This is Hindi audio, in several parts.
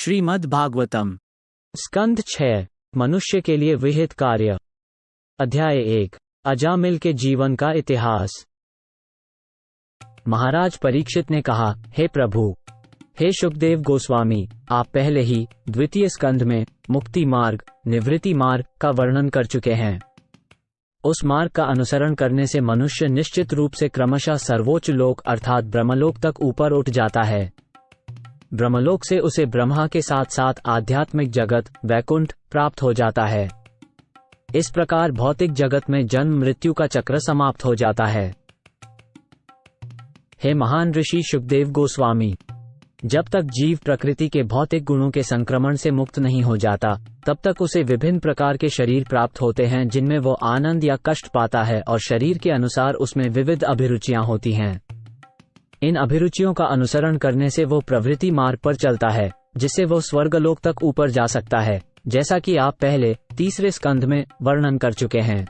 श्रीमद् भागवतम स्कंध 6 मनुष्य के लिए विहित कार्य। अध्याय 1 अजामिल के जीवन का इतिहास। महाराज परीक्षित ने कहा, हे प्रभु, हे शुकदेव गोस्वामी, आप पहले ही द्वितीय स्कंध में मुक्ति मार्ग, निवृत्ति मार्ग का वर्णन कर चुके हैं। उस मार्ग का अनुसरण करने से मनुष्य निश्चित रूप से क्रमशः सर्वोच्च लोक अर्थात ब्रह्मलोक तक ऊपर उठ जाता है। ब्रह्मलोक से उसे ब्रह्मा के साथ साथ आध्यात्मिक जगत वैकुंठ प्राप्त हो जाता है। इस प्रकार भौतिक जगत में जन्म मृत्यु का चक्र समाप्त हो जाता है। हे महान ऋषि शुकदेव गोस्वामी, जब तक जीव प्रकृति के भौतिक गुणों के संक्रमण से मुक्त नहीं हो जाता, तब तक उसे विभिन्न प्रकार के शरीर प्राप्त होते हैं जिनमें वो आनंद या कष्ट पाता है और शरीर के अनुसार उसमें विविध अभिरुचियां होती हैं। इन अभिरुचियों का अनुसरण करने से वो प्रवृत्ति मार्ग पर चलता है, जिससे वो स्वर्गलोक तक ऊपर जा सकता है, जैसा कि आप पहले तीसरे स्कंध में वर्णन कर चुके हैं।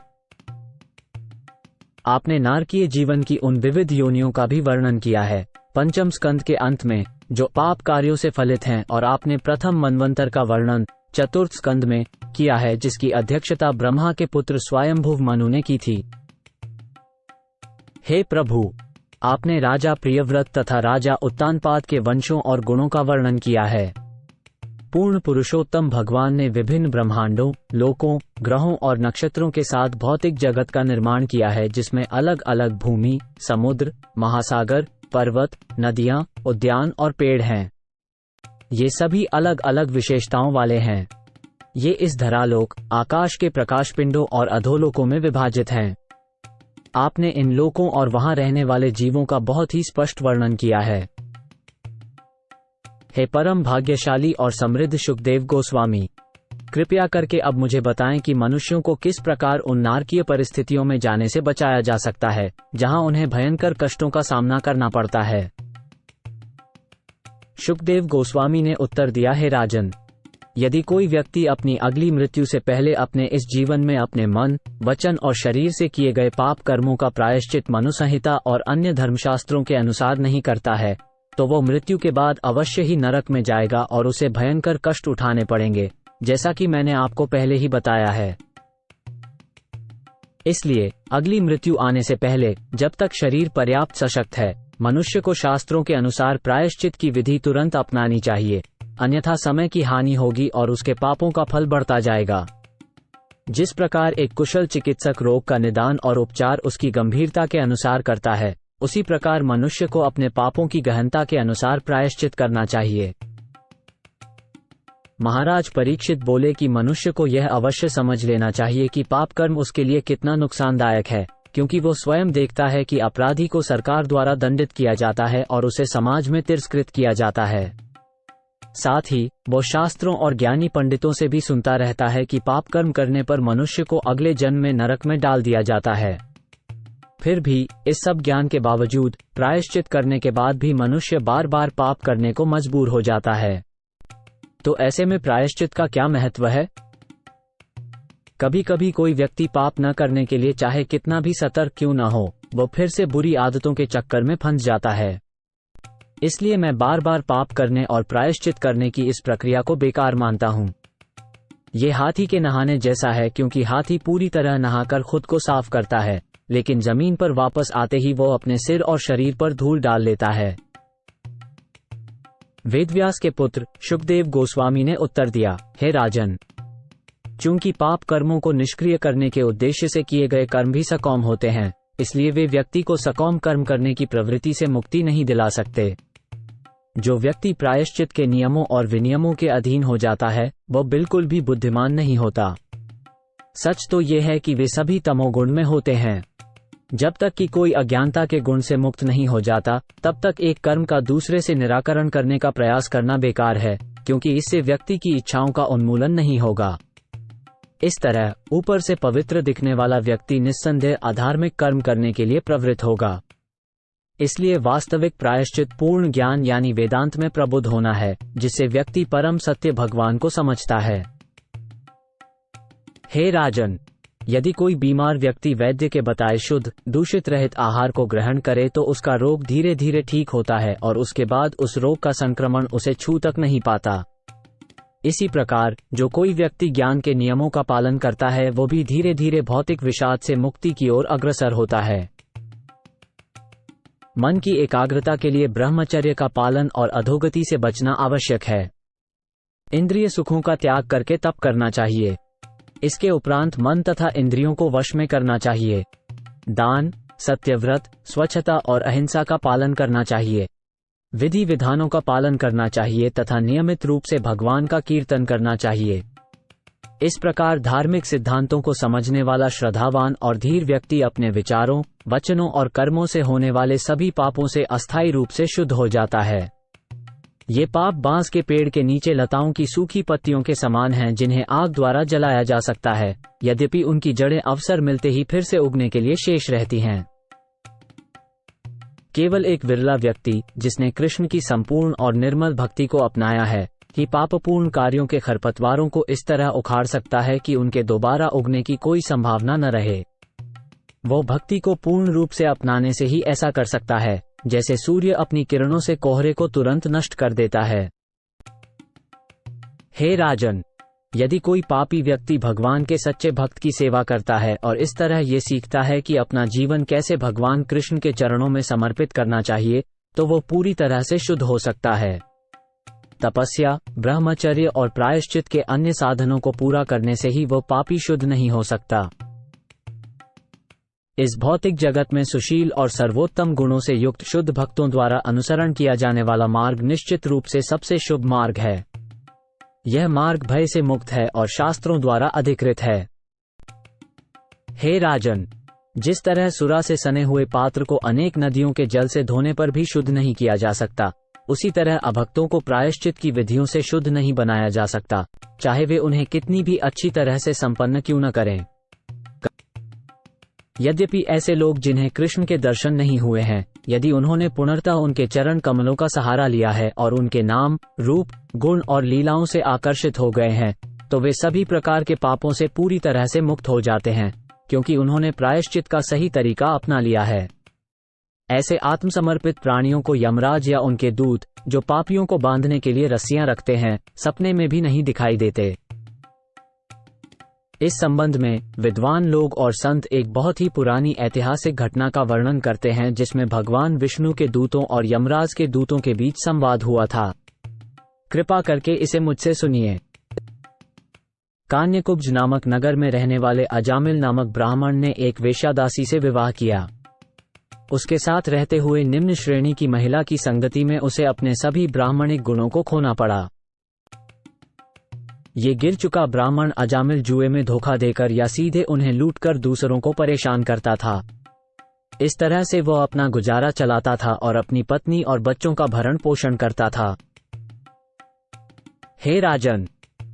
आपने नारकीय जीवन की उन विविध योनियों का भी वर्णन किया है पंचम स्कंध के अंत में, जो पाप कार्यों से फलित हैं, और आपने प्रथम मनवंतर का वर्णन चतुर्थ स्कंध में किया है, जिसकी अध्यक्षता ब्रह्मा के पुत्र स्वयंभुव मनु ने की थी। हे प्रभु, आपने राजा प्रियव्रत तथा राजा उत्तानपाद के वंशों और गुणों का वर्णन किया है। पूर्ण पुरुषोत्तम भगवान ने विभिन्न ब्रह्मांडों, लोकों, ग्रहों और नक्षत्रों के साथ भौतिक जगत का निर्माण किया है, जिसमें अलग अलग भूमि, समुद्र, महासागर, पर्वत, नदियां, उद्यान और पेड़ हैं। ये सभी अलग अलग विशेषताओं वाले हैं। ये इस धरालोक, आकाश के प्रकाश पिंडों और अधोलोकों में विभाजित हैं। आपने इन लोकों और वहां रहने वाले जीवों का बहुत ही स्पष्ट वर्णन किया है। हे परम भाग्यशाली और समृद्ध शुकदेव गोस्वामी, कृपया करके अब मुझे बताएं कि मनुष्यों को किस प्रकार उन नारकीय परिस्थितियों में जाने से बचाया जा सकता है, जहां उन्हें भयंकर कष्टों का सामना करना पड़ता है। शुकदेव गोस्वामी ने उत्तर दिया, हे राजन, यदि कोई व्यक्ति अपनी अगली मृत्यु से पहले अपने इस जीवन में अपने मन, वचन और शरीर से किए गए पाप कर्मों का प्रायश्चित मनु संहिता और अन्य धर्मशास्त्रों के अनुसार नहीं करता है, तो वो मृत्यु के बाद अवश्य ही नरक में जाएगा और उसे भयंकर कष्ट उठाने पड़ेंगे, जैसा कि मैंने आपको पहले ही बताया है। इसलिए अगली मृत्यु आने से पहले, जब तक शरीर पर्याप्त सशक्त है, मनुष्य को शास्त्रों के अनुसार प्रायश्चित की विधि तुरंत अपनानी चाहिए, अन्यथा समय की हानि होगी और उसके पापों का फल बढ़ता जाएगा। जिस प्रकार एक कुशल चिकित्सक रोग का निदान और उपचार उसकी गंभीरता के अनुसार करता है, उसी प्रकार मनुष्य को अपने पापों की गहनता के अनुसार प्रायश्चित करना चाहिए। महाराज परीक्षित बोले कि मनुष्य को यह अवश्य समझ लेना चाहिए कि पाप कर्म उसके लिए कितना नुकसानदायक है, क्योंकि वो स्वयं देखता है कि अपराधी को सरकार द्वारा दंडित किया जाता है और उसे समाज में तिरस्कृत किया जाता है। साथ ही वो शास्त्रों और ज्ञानी पंडितों से भी सुनता रहता है कि पाप कर्म करने पर मनुष्य को अगले जन्म में नरक में डाल दिया जाता है। फिर भी इस सब ज्ञान के बावजूद प्रायश्चित करने के बाद भी मनुष्य बार बार पाप करने को मजबूर हो जाता है। तो ऐसे में प्रायश्चित का क्या महत्व है? कभी कभी कोई व्यक्ति पाप न करने के लिए चाहे कितना भी सतर्क क्यों न हो, वो फिर से बुरी आदतों के चक्कर में फंस जाता है। इसलिए मैं बार बार पाप करने और प्रायश्चित करने की इस प्रक्रिया को बेकार मानता हूँ। ये हाथी के नहाने जैसा है, क्योंकि हाथी पूरी तरह नहाकर खुद को साफ करता है, लेकिन जमीन पर वापस आते ही वो अपने सिर और शरीर पर धूल डाल लेता है। वेदव्यास के पुत्र शुकदेव गोस्वामी ने उत्तर दिया, हे राजन, चूंकि पाप कर्मों को निष्क्रिय करने के उद्देश्य से किए गए कर्म भी सकौम होते हैं, इसलिए वे व्यक्ति को सकौम कर्म करने की प्रवृत्ति से मुक्ति नहीं दिला सकते। जो व्यक्ति प्रायश्चित के नियमों और विनियमों के अधीन हो जाता है, वह बिल्कुल भी बुद्धिमान नहीं होता। सच तो यह है कि वे सभी तमोगुण में होते हैं। जब तक कि कोई अज्ञानता के गुण से मुक्त नहीं हो जाता, तब तक एक कर्म का दूसरे से निराकरण करने का प्रयास करना बेकार है, क्योंकि इससे व्यक्ति की इच्छाओं का उन्मूलन नहीं होगा। इस तरह ऊपर से पवित्र दिखने वाला व्यक्ति निस्संदेह अधार्मिक कर्म करने के लिए प्रवृत्त होगा। इसलिए वास्तविक प्रायश्चित पूर्ण ज्ञान यानी वेदांत में प्रबुद्ध होना है, जिससे व्यक्ति परम सत्य भगवान को समझता है। हे राजन, यदि कोई बीमार व्यक्ति वैद्य के बताए शुद्ध, दूषित रहित आहार को ग्रहण करे तो उसका रोग धीरे धीरे ठीक होता है और उसके बाद उस रोग का संक्रमण उसे छू तक नहीं पाता। इसी प्रकार जो कोई व्यक्ति ज्ञान के नियमों का पालन करता है वो भी धीरे धीरे भौतिक विषाद से मुक्ति की ओर अग्रसर होता है। मन की एकाग्रता के लिए ब्रह्मचर्य का पालन और अधोगति से बचना आवश्यक है। इंद्रिय सुखों का त्याग करके तप करना चाहिए। इसके उपरांत मन तथा इंद्रियों को वश में करना चाहिए। दान, सत्यव्रत, स्वच्छता और अहिंसा का पालन करना चाहिए। विधि विधानों का पालन करना चाहिए तथा नियमित रूप से भगवान का कीर्तन करना चाहिए। इस प्रकार धार्मिक सिद्धांतों को समझने वाला श्रद्धावान और धीर व्यक्ति अपने विचारों, वचनों और कर्मों से होने वाले सभी पापों से अस्थायी रूप से शुद्ध हो जाता है। ये पाप बांस के पेड़ के नीचे लताओं की सूखी पत्तियों के समान हैं जिन्हें आग द्वारा जलाया जा सकता है, यद्यपि उनकी जड़ें अवसर मिलते ही फिर से उगने के लिए शेष रहती हैं। केवल एक विरला व्यक्ति जिसने कृष्ण की संपूर्ण और निर्मल भक्ति को अपनाया है ही पापपूर्ण कार्यों के खरपतवारों को इस तरह उखाड़ सकता है कि उनके दोबारा उगने की कोई संभावना न रहे। वो भक्ति को पूर्ण रूप से अपनाने से ही ऐसा कर सकता है, जैसे सूर्य अपनी किरणों से कोहरे को तुरंत नष्ट कर देता है। हे राजन, यदि कोई पापी व्यक्ति भगवान के सच्चे भक्त की सेवा करता है और इस तरह ये सीखता है कि अपना जीवन कैसे भगवान कृष्ण के चरणों में समर्पित करना चाहिए, तो वो पूरी तरह से शुद्ध हो सकता है। तपस्या, ब्रह्मचर्य और प्रायश्चित के अन्य साधनों को पूरा करने से ही वो पापी शुद्ध नहीं हो सकता। इस भौतिक जगत में सुशील और सर्वोत्तम गुणों से युक्त शुद्ध भक्तों द्वारा अनुसरण किया जाने वाला मार्ग निश्चित रूप से सबसे शुभ मार्ग है। यह मार्ग भय से मुक्त है और शास्त्रों द्वारा अधिकृत है। हे राजन, जिस तरह सुरा से सने हुए पात्र को अनेक नदियों के जल से धोने पर भी शुद्ध नहीं किया जा सकता, उसी तरह अभक्तों को प्रायश्चित की विधियों से शुद्ध नहीं बनाया जा सकता, चाहे वे उन्हें कितनी भी अच्छी तरह से संपन्न क्यों न करें। यद्यपि ऐसे लोग जिन्हें कृष्ण के दर्शन नहीं हुए हैं, यदि उन्होंने पुनर्तः उनके चरण कमलों का सहारा लिया है और उनके नाम, रूप, गुण और लीलाओं से आकर्षित हो गए हैं, तो वे सभी प्रकार के पापों से पूरी तरह से मुक्त हो जाते हैं, क्योंकि उन्होंने प्रायश्चित का सही तरीका अपना लिया है। ऐसे आत्मसमर्पित प्राणियों को यमराज या उनके दूत, जो पापियों को बांधने के लिए रस्सियां रखते हैं, सपने में भी नहीं दिखाई देते। इस संबंध में विद्वान लोग और संत एक बहुत ही पुरानी ऐतिहासिक घटना का वर्णन करते हैं जिसमें भगवान विष्णु के दूतों और यमराज के दूतों के बीच संवाद हुआ था। कृपा करके इसे मुझसे सुनिए। कान्यकुब्ज नामक नगर में रहने वाले अजामिल नामक ब्राह्मण ने एक वेश्यादासी से विवाह किया। उसके साथ रहते हुए निम्न श्रेणी की महिला की संगति में उसे अपने सभी ब्राह्मणिक गुणों को खोना पड़ा। ये गिर चुका ब्राह्मण अजामिल जुए में धोखा देकर या सीधे उन्हें लूटकर दूसरों को परेशान करता था। इस तरह से वो अपना गुजारा चलाता था और अपनी पत्नी और बच्चों का भरण पोषण करता था। हे राजन,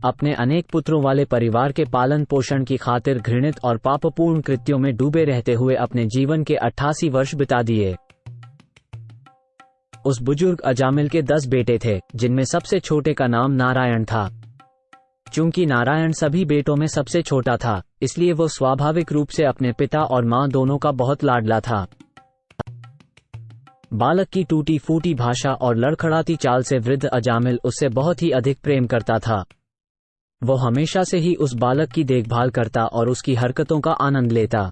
अपने अनेक पुत्रों वाले परिवार के पालन पोषण की खातिर घृणित और पापपूर्ण कृत्यों में डूबे रहते हुए अपने जीवन के 88 वर्ष बिता दिए। उस बुजुर्ग अजामिल के 10 बेटे थे, जिनमें सबसे छोटे का नाम नारायण था। चूंकि नारायण सभी बेटों में सबसे छोटा था, इसलिए वो स्वाभाविक रूप से अपने पिता और मां दोनों का बहुत लाडला था। बालक की टूटी फूटी भाषा और लड़खड़ाती चाल से वृद्ध अजामिल उससे बहुत ही अधिक प्रेम करता था। वो हमेशा से ही उस बालक की देखभाल करता और उसकी हरकतों का आनंद लेता।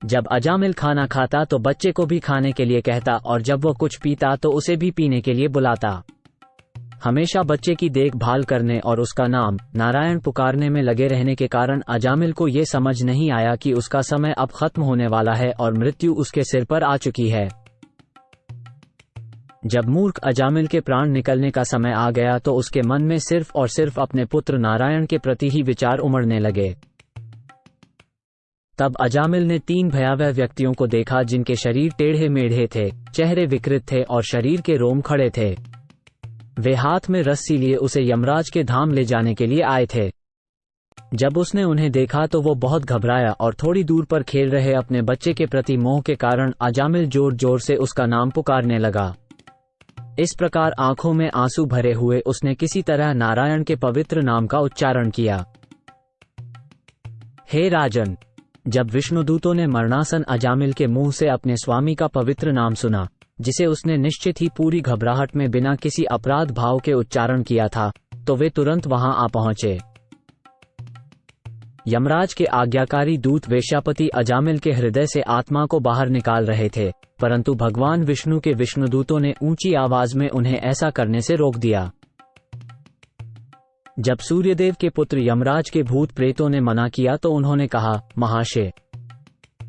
जब अजामिल खाना खाता तो बच्चे को भी खाने के लिए कहता और जब वो कुछ पीता तो उसे भी पीने के लिए बुलाता। हमेशा बच्चे की देखभाल करने और उसका नाम नारायण पुकारने में लगे रहने के कारण अजामिल को ये समझ नहीं आया कि उसका समय अब खत्म होने वाला है और मृत्यु उसके सिर पर आ चुकी है। जब मूर्ख अजामिल के प्राण निकलने का समय आ गया तो उसके मन में सिर्फ और सिर्फ अपने पुत्र नारायण के प्रति ही विचार उमड़ने लगे। तब अजामिल ने 3 भयावह व्यक्तियों को देखा जिनके शरीर टेढ़े मेढ़े थे, चेहरे विकृत थे और शरीर के रोम खड़े थे। वे हाथ में रस्सी लिए उसे यमराज के धाम ले जाने के लिए आए थे। जब उसने उन्हें देखा तो वो बहुत घबराया और थोड़ी दूर पर खेल रहे अपने बच्चे के प्रति मोह के कारण अजामिल जोर जोर से उसका नाम पुकारने लगा। इस प्रकार आंखों में आंसू भरे हुए उसने किसी तरह नारायण के पवित्र नाम का उच्चारण किया। हे राजन, जब विष्णुदूतों ने मरणासन अजामिल के मुंह से अपने स्वामी का पवित्र नाम सुना, जिसे उसने निश्चित ही पूरी घबराहट में बिना किसी अपराध भाव के उच्चारण किया था, तो वे तुरंत वहां आ पहुंचे। यमराज के आज्ञाकारी दूत वेश्यापति अजामिल के हृदय से आत्मा को बाहर निकाल रहे थे, परंतु भगवान विष्णु के विष्णुदूतों ने ऊंची आवाज में उन्हें ऐसा करने से रोक दिया। जब सूर्यदेव के पुत्र यमराज के भूत प्रेतों ने मना किया तो उन्होंने कहा, महाशय,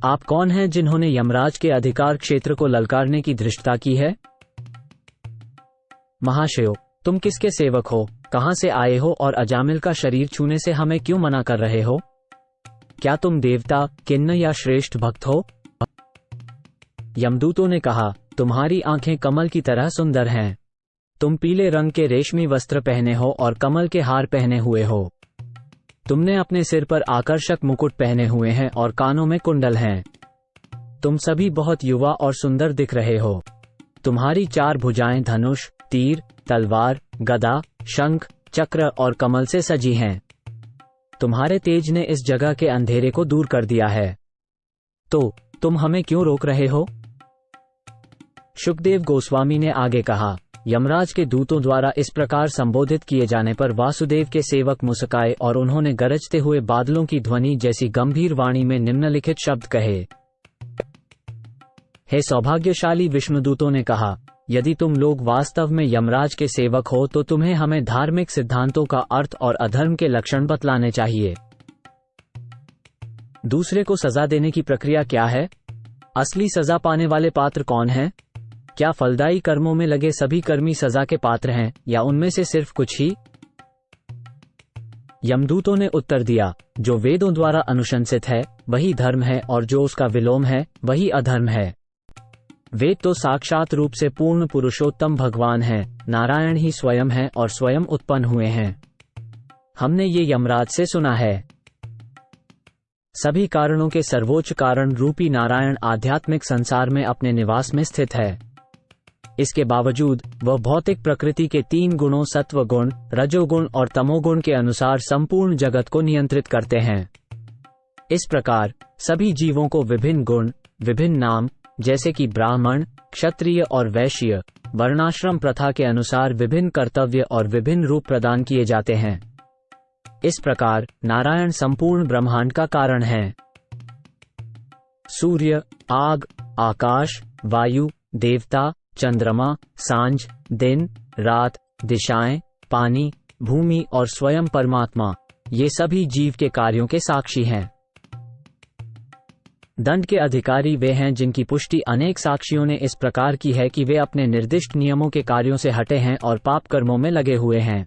आप कौन हैं जिन्होंने यमराज के अधिकार क्षेत्र को ललकारने की धृष्टता की है? महाशयो, तुम किसके सेवक हो, कहां से आए हो और अजामिल का शरीर छूने से हमें क्यों मना कर रहे हो? क्या तुम देवता, किन्न या श्रेष्ठ भक्त हो? यमदूतों ने कहा, तुम्हारी आंखें कमल की तरह सुंदर हैं। तुम पीले रंग के रेशमी वस्त्र पहने हो और कमल के हार पहने हुए हो। तुमने अपने सिर पर आकर्षक मुकुट पहने हुए हैं और कानों में कुंडल हैं। तुम सभी बहुत युवा और सुंदर दिख रहे हो। तुम्हारी 4 भुजाएं धनुष, तीर, तलवार, गदा, शंख, चक्र और कमल से सजी हैं। तुम्हारे तेज ने इस जगह के अंधेरे को दूर कर दिया है। तो तुम हमें क्यों रोक रहे हो? शुकदेव गोस्वामी ने आगे कहा, यमराज के दूतों द्वारा इस प्रकार संबोधित किए जाने पर वासुदेव के सेवक मुस्काए और उन्होंने गरजते हुए बादलों की ध्वनि जैसी गंभीर वाणी में निम्नलिखित शब्द कहे। हे सौभाग्यशाली विष्णुदूतों ने कहा, यदि तुम लोग वास्तव में यमराज के सेवक हो तो तुम्हें हमें धार्मिक सिद्धांतों का अर्थ और अधर्म के लक्षण बतलाने चाहिए। दूसरे को सजा देने की प्रक्रिया क्या है? असली सजा पाने वाले पात्र कौन हैं? क्या फलदायी कर्मों में लगे सभी कर्मी सजा के पात्र हैं या उनमें से सिर्फ कुछ ही? यमदूतों ने उत्तर दिया, जो वेदों द्वारा अनुशंसित है वही धर्म है और जो उसका विलोम है वही अधर्म है। वेद तो साक्षात रूप से पूर्ण पुरुषोत्तम भगवान हैं, नारायण ही स्वयं हैं और स्वयं उत्पन्न हुए हैं। हमने ये यमराज से सुना है। सभी कारणों के सर्वोच्च कारण रूपी नारायण आध्यात्मिक संसार में अपने निवास में स्थित है। इसके बावजूद वह भौतिक प्रकृति के 3 गुणों सत्व गुण, रजोगुण और तमोगुण के अनुसार संपूर्ण जगत को नियंत्रित करते हैं। इस प्रकार सभी जीवों को विभिन्न गुण, विभिन्न नाम, जैसे कि ब्राह्मण, क्षत्रिय और वैश्य, वर्णाश्रम प्रथा के अनुसार विभिन्न कर्तव्य और विभिन्न रूप प्रदान किए जाते हैं। इस प्रकार नारायण संपूर्ण ब्रह्मांड का कारण है। सूर्य, आग, आकाश, वायु, देवता, चंद्रमा, सांझ, दिन, रात, दिशाएं, पानी, भूमि और स्वयं परमात्मा, ये सभी जीव के कार्यों के साक्षी हैं। दंड के अधिकारी वे हैं जिनकी पुष्टि अनेक साक्षियों ने इस प्रकार की है कि वे अपने निर्दिष्ट नियमों के कार्यों से हटे हैं और पाप कर्मों में लगे हुए हैं।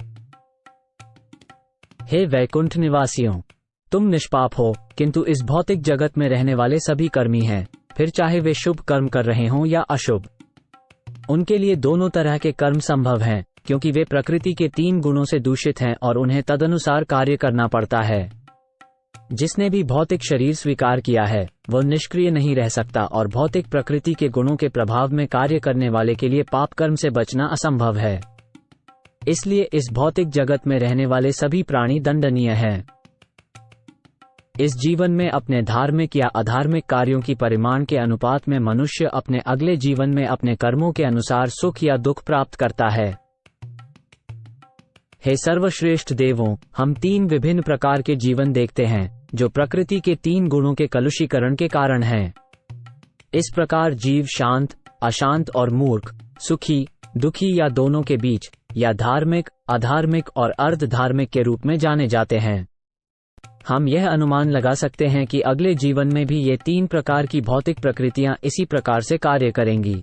हे वैकुंठ निवासियों, तुम निष्पाप हो, किंतु इस भौतिक जगत में रहने वाले सभी कर्मी हैं, फिर चाहे वे शुभ कर्म कर रहे हों या अशुभ। उनके लिए दोनों तरह के कर्म संभव हैं, क्योंकि वे प्रकृति के 3 गुणों से दूषित हैं और उन्हें तदनुसार कार्य करना पड़ता है। जिसने भी भौतिक शरीर स्वीकार किया है वह निष्क्रिय नहीं रह सकता और भौतिक प्रकृति के गुणों के प्रभाव में कार्य करने वाले के लिए पाप कर्म से बचना असंभव है। इसलिए इस भौतिक जगत में रहने वाले सभी प्राणी दंडनीय हैं। इस जीवन में अपने धार्मिक या अधार्मिक कार्यों की परिमाण के अनुपात में मनुष्य अपने अगले जीवन में अपने कर्मों के अनुसार सुख या दुख प्राप्त करता है। हे सर्वश्रेष्ठ देवों, हम 3 विभिन्न प्रकार के जीवन देखते हैं जो प्रकृति के 3 गुणों के कलुषीकरण के कारण हैं। इस प्रकार जीव शांत, अशांत और मूर्ख, सुखी, दुखी या दोनों के बीच, या धार्मिक, अधार्मिक और अर्ध धार्मिक के रूप में जाने जाते हैं। हम यह अनुमान लगा सकते हैं कि अगले जीवन में भी ये 3 प्रकार की भौतिक प्रकृतियां इसी प्रकार से कार्य करेंगी।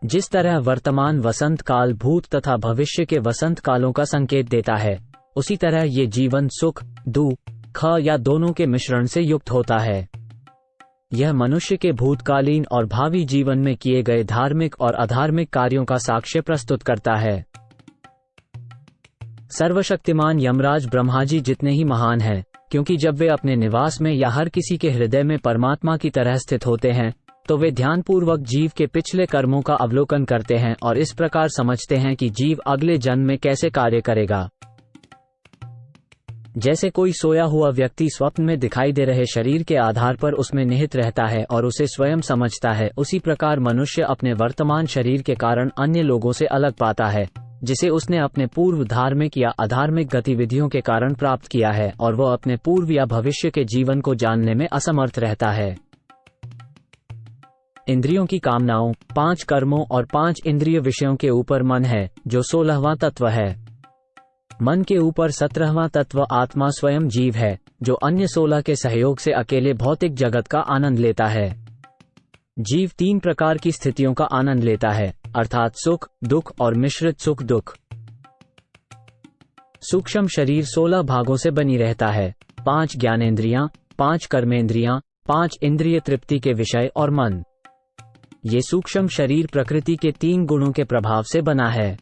जिस तरह वर्तमान वसंत काल भूत तथा भविष्य के वसंत कालों का संकेत देता है, उसी तरह ये जीवन सुख, दुख या दोनों के मिश्रण से युक्त होता है। यह मनुष्य के भूतकालीन और भावी जीवन में किए गए धार्मिक और अधार्मिक कार्यों का साक्ष्य प्रस्तुत करता है। सर्वशक्तिमान यमराज ब्रह्मा जी जितने ही महान हैं, क्योंकि जब वे अपने निवास में या हर किसी के हृदय में परमात्मा की तरह स्थित होते हैं, तो वे ध्यानपूर्वक जीव के पिछले कर्मों का अवलोकन करते हैं और इस प्रकार समझते हैं कि जीव अगले जन्म में कैसे कार्य करेगा। जैसे कोई सोया हुआ व्यक्ति स्वप्न में दिखाई दे रहे शरीर के आधार पर उसमें निहित रहता है और उसे स्वयं समझता है, उसी प्रकार मनुष्य अपने वर्तमान शरीर के कारण अन्य लोगों से अलग पाता है, जिसे उसने अपने पूर्व धार्मिक या अधार्मिक गतिविधियों के कारण प्राप्त किया है, और वह अपने पूर्व या भविष्य के जीवन को जानने में असमर्थ रहता है। इंद्रियों की कामनाओं, 5 कर्मों और 5 इंद्रिय विषयों के ऊपर मन है, जो 16वां तत्व है। मन के ऊपर 17वां तत्व आत्मा स्वयं जीव है, जो अन्य 16 के सहयोग से अकेले भौतिक जगत का आनंद लेता है। जीव 3 प्रकार की स्थितियों का आनंद लेता है, अर्थात सुख, दुख और मिश्रित सुख दुख। सूक्ष्म शरीर 16 भागों से बनी रहता है, 5 ज्ञानेंद्रियां, 5 कर्मेंद्रियां, 5 इंद्रिय तृप्ति के विषय और मन। ये सूक्ष्म शरीर प्रकृति के 3 गुणों के प्रभाव से बना है।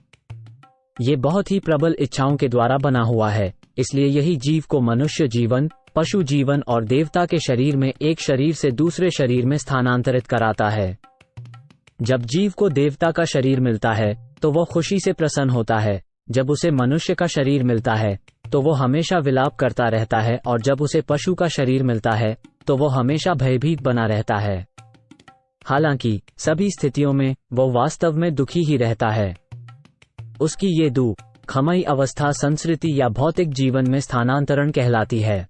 ये बहुत ही प्रबल इच्छाओं के द्वारा बना हुआ है, इसलिए यही जीव को मनुष्य जीवन, पशु जीवन और देवता के शरीर में एक शरीर से दूसरे शरीर में स्थानांतरित कराता है। जब जीव को देवता का शरीर मिलता है तो वह खुशी से प्रसन्न होता है, जब उसे मनुष्य का शरीर मिलता है तो वह हमेशा विलाप करता रहता है, और जब उसे पशु का शरीर मिलता है तो वह हमेशा भयभीत बना रहता है। हालांकि सभी स्थितियों में वह वास्तव में दुखी ही रहता है। उसकी ये दुःखमयी अवस्था संस्कृति या भौतिक जीवन में स्थानांतरण कहलाती है।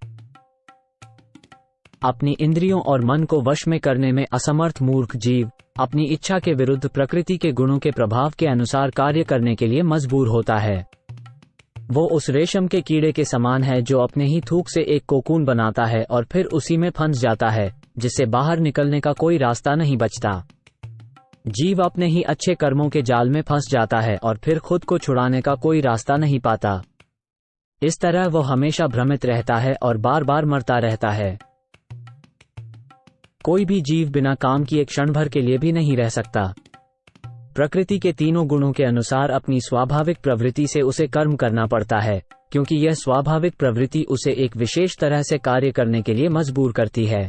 अपनी इंद्रियों और मन को वश में करने में असमर्थ मूर्ख जीव अपनी इच्छा के विरुद्ध प्रकृति के गुणों के प्रभाव के अनुसार कार्य करने के लिए मजबूर होता है। वो उस रेशम के कीड़े के समान है जो अपने ही थूक से एक कोकून बनाता है और फिर उसी में फंस जाता है, जिससे बाहर निकलने का कोई रास्ता नहीं बचता। जीव अपने ही अच्छे कर्मों के जाल में फंस जाता है और फिर खुद को छुड़ाने का कोई रास्ता नहीं पाता। इस तरह वो हमेशा भ्रमित रहता है और बार बार मरता रहता है। कोई भी जीव बिना काम किए क्षण भर के लिए भी नहीं रह सकता। प्रकृति के तीनों गुणों के अनुसार अपनी स्वाभाविक प्रवृत्ति से उसे कर्म करना पड़ता है, क्योंकि यह स्वाभाविक प्रवृत्ति उसे एक विशेष तरह से कार्य करने के लिए मजबूर करती है।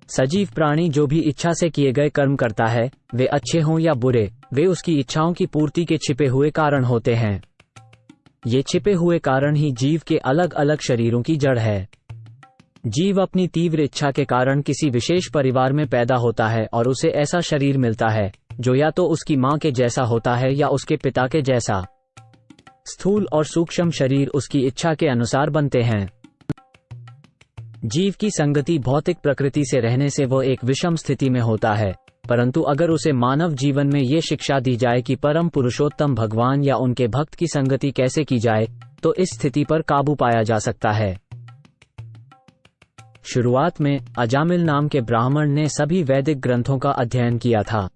सजीव प्राणी जो भी इच्छा से किए गए कर्म करता है, वे अच्छे हों या बुरे, वे उसकी इच्छाओं की पूर्ति के छिपे हुए कारण होते हैं। ये छिपे हुए कारण ही जीव के अलग अलग शरीरों की जड़ है। जीव अपनी तीव्र इच्छा के कारण किसी विशेष परिवार में पैदा होता है और उसे ऐसा शरीर मिलता है जो या तो उसकी मां के जैसा होता है या उसके पिता के जैसा। स्थूल और सूक्ष्म शरीर उसकी इच्छा के अनुसार बनते हैं। जीव की संगति भौतिक प्रकृति से रहने से वो एक विषम स्थिति में होता है, परंतु अगर उसे मानव जीवन में ये शिक्षा दी जाए कि परम पुरुषोत्तम भगवान या उनके भक्त की संगति कैसे की जाए, तो इस स्थिति पर काबू पाया जा सकता है। शुरुआत में अजामिल नाम के ब्राह्मण ने सभी वैदिक ग्रंथों का अध्ययन किया था।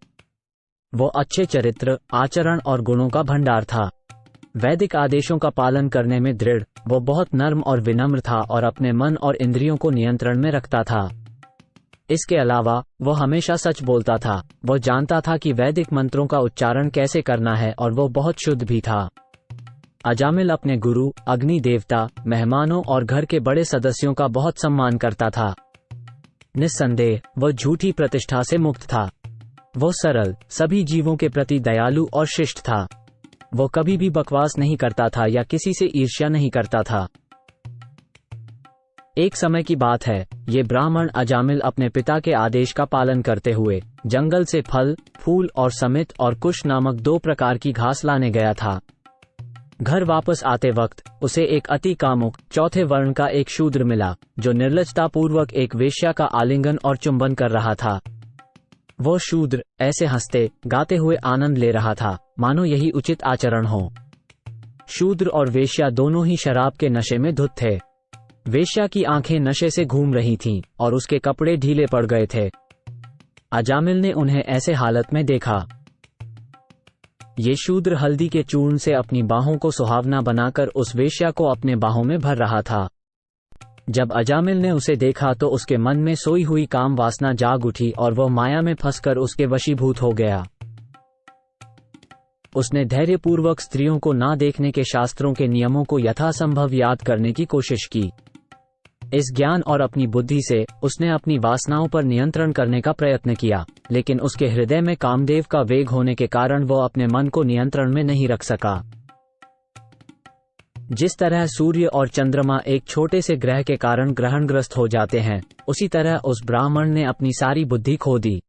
वो अच्छे चरित्र, आचरण और गुणों का भंडार था। वैदिक आदेशों का पालन करने में दृढ़, वो बहुत नर्म और विनम्र था और अपने मन और इंद्रियों को नियंत्रण में रखता था। इसके अलावा वो हमेशा सच बोलता था। वो जानता था कि वैदिक मंत्रों का उच्चारण कैसे करना है और वो बहुत शुद्ध भी था। अजामिल अपने गुरु, अग्नि देवता, मेहमानों और घर के बड़े सदस्यों का बहुत सम्मान करता था। निस्संदेह वो झूठी प्रतिष्ठा से मुक्त था। वो सरल, सभी जीवों के प्रति दयालु और शिष्ट था। वो कभी भी बकवास नहीं करता था या किसी से ईर्ष्या नहीं करता था। एक समय की बात है, ये ब्राह्मण अजामिल अपने पिता के आदेश का पालन करते हुए जंगल से फल, फूल और समित और कुश नामक 2 प्रकार की घास लाने गया था। घर वापस आते वक्त उसे एक अति कामुक चौथे वर्ण का एक शूद्र मिला, जो निर्लज्जतापूर्वक एक वेश्या का आलिंगन और चुंबन कर रहा था। वो शूद्र ऐसे हंसते गाते हुए आनंद ले रहा था मानो यही उचित आचरण हो। शूद्र और वेश्या दोनों ही शराब के नशे में धुत थे। वेश्या की आंखें नशे से घूम रही थीं और उसके कपड़े ढीले पड़ गए थे। अजामिल ने उन्हें ऐसे हालत में देखा। ये शूद्र हल्दी के चूर्ण से अपनी बाहों को सुहावना बनाकर उस वेश्या को अपने बाहों में भर रहा था। जब अजामिल ने उसे देखा तो उसके मन में सोई हुई काम वासना जाग उठी और वह माया में फंसकर उसके वशीभूत हो गया। उसने धैर्यपूर्वक स्त्रियों को ना देखने के शास्त्रों के नियमों को यथासंभव याद करने की कोशिश की। इस ज्ञान और अपनी बुद्धि से उसने अपनी वासनाओं पर नियंत्रण करने का प्रयत्न किया, लेकिन उसके हृदय में कामदेव का वेग होने के कारण वो अपने मन को नियंत्रण में नहीं रख सका। जिस तरह सूर्य और चंद्रमा एक छोटे से ग्रह के कारण ग्रहणग्रस्त हो जाते हैं, उसी तरह उस ब्राह्मण ने अपनी सारी बुद्धि खो दी।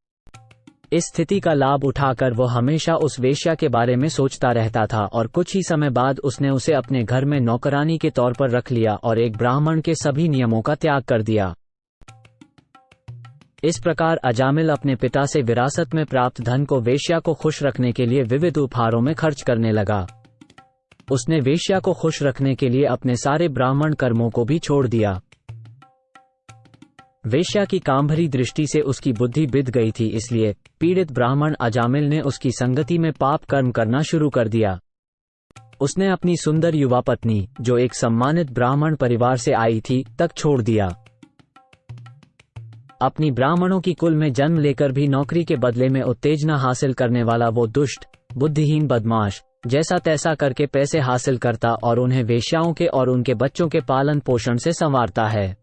इस स्थिति का लाभ उठाकर वो हमेशा उस वेश्या के बारे में सोचता रहता था और कुछ ही समय बाद उसने उसे अपने घर में नौकरानी के तौर पर रख लिया और एक ब्राह्मण के सभी नियमों का त्याग कर दिया। इस प्रकार अजामिल अपने पिता से विरासत में प्राप्त धन को वेश्या को खुश रखने के लिए विविध उपहारों में खर्च करने लगा। उसने वेश्या को खुश रखने के लिए अपने सारे ब्राह्मण कर्मों को भी छोड़ दिया। वेश्या की कामभरी दृष्टि से उसकी बुद्धि बिध गई थी, इसलिए पीड़ित ब्राह्मण अजामिल ने उसकी संगति में पाप कर्म करना शुरू कर दिया। उसने अपनी सुंदर युवा पत्नी, जो एक सम्मानित ब्राह्मण परिवार से आई थी, तक छोड़ दिया। अपनी ब्राह्मणों की कुल में जन्म लेकर भी नौकरी के बदले में उत्तेजना हासिल करने वाला वो दुष्ट, बुद्धिहीन बदमाश जैसा तैसा करके पैसे हासिल करता और उन्हें वेश्याओं के और उनके बच्चों के पालन पोषण से संवारता है।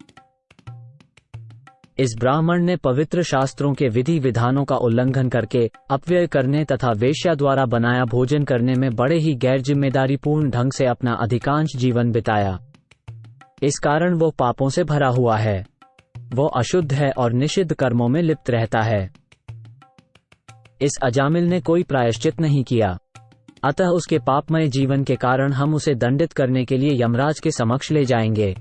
इस ब्राह्मण ने पवित्र शास्त्रों के विधि विधानों का उल्लंघन करके अपव्यय करने तथा वेश्या द्वारा बनाया भोजन करने में बड़े ही गैर जिम्मेदारीपूर्ण ढंग से अपना अधिकांश जीवन बिताया। इस कारण वो पापों से भरा हुआ है। वो अशुद्ध है और निषिद्ध कर्मों में लिप्त रहता है। इस अजामिल ने कोई प्रायश्चित नहीं किया, अतः उसके पापमय जीवन के कारण हम उसे दंडित करने के लिए यमराज के समक्ष ले जाएंगे।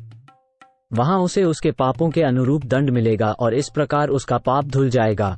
वहां उसे उसके पापों के अनुरूप दंड मिलेगा और इस प्रकार उसका पाप धुल जाएगा।